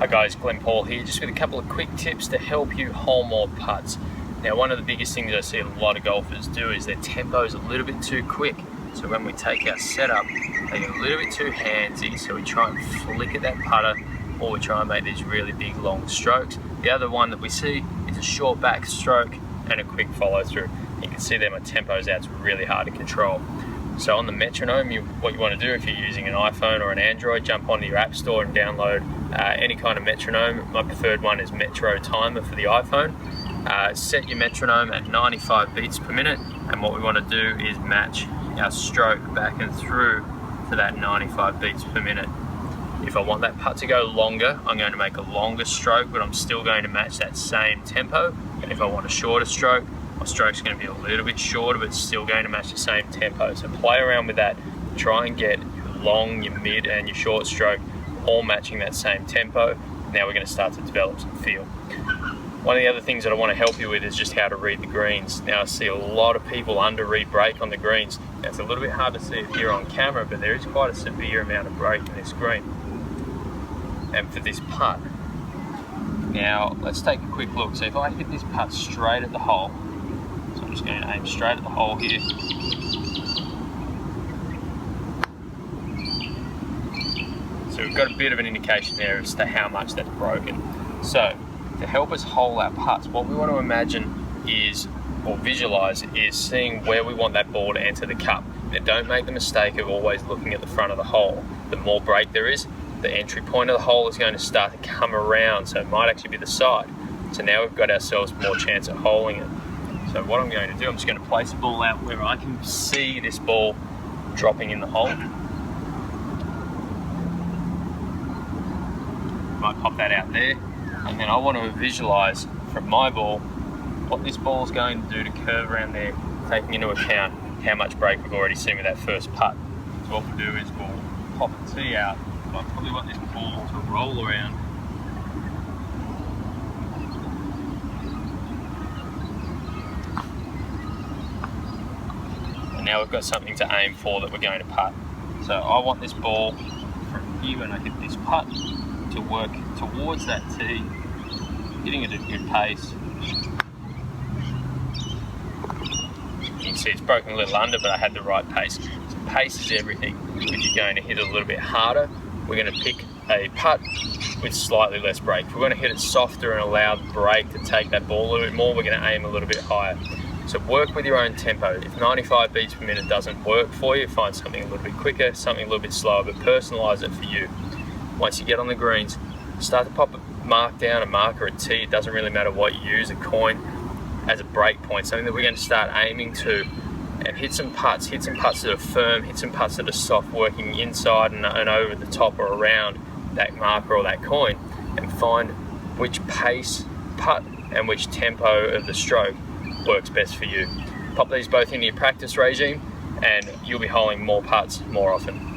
Hi guys, Glenn Paul here, just with a couple of quick tips to help you hole more putts. Now, one of the biggest things I see a lot of golfers do is their tempo is a little bit too quick. So when we take our setup, they get a little bit too handsy, so we try and flick at that putter, or we try and make these really big long strokes. The other one that we see is a short back stroke and a quick follow through. You can see there my tempo's out, it's really hard to control. So on the metronome, what you want to do if you're using an iPhone or an Android, jump onto your app store and download any kind of metronome. My preferred one is Metro Timer for the iPhone. Set your metronome at 95 beats per minute, and what we want to do is match our stroke back and through to that 95 beats per minute. If I want that putt to go longer, I'm going to make a longer stroke, but I'm still going to match that same tempo. And if I want a shorter stroke, my stroke's going to be a little bit shorter, but still going to match the same tempo. So play around with that. Try and get your long, your mid, and your short stroke all matching that same tempo. Now we're going to start to develop some feel. One of the other things that I want to help you with is just how to read the greens. Now I see a lot of people under-read break on the greens. Now it's a little bit hard to see it here on camera, but there is quite a severe amount of break in this green. And for this putt, now let's take a quick look. So if I hit this putt straight at the hole, so I'm just going to aim straight at the hole here. So we've got a bit of an indication there as to how much that's broken. So to help us hole our putts, what we want to imagine is, or visualize, is seeing where we want that ball to enter the cup. Now don't make the mistake of always looking at the front of the hole. The more break there is, the entry point of the hole is going to start to come around, so it might actually be the side. So now we've got ourselves more chance of holing it. So what I'm going to do, I'm just going to place the ball out where I can see this ball dropping in the hole. Might pop that out there. And then I want to visualize from my ball what this ball is going to do to curve around there, taking into account how much break we've already seen with that first putt. So what we'll do is we'll pop the tee out. I probably want this ball to roll around. And now we've got something to aim for that we're going to putt. So I want this ball from here when I hit this putt to work towards that tee, hitting it at a good pace. You can see it's broken a little under, but I had the right pace. So pace is everything. If you're going to hit it a little bit harder, we're going to pick a putt with slightly less break. If we're going to hit it softer and allow the break to take that ball a little bit more, we're going to aim a little bit higher. So work with your own tempo. If 95 beats per minute doesn't work for you, find something a little bit quicker, something a little bit slower, but personalize it for you. Once you get on the greens, start to pop a mark down, a marker, a tee. It doesn't really matter what you use, a coin as a break point, something that we're going to start aiming to, and hit some putts that are firm, hit some putts that are soft, working inside and over the top or around that marker or that coin, and find which pace putt and which tempo of the stroke works best for you. Pop these both into your practice regime and you'll be holing more putts more often.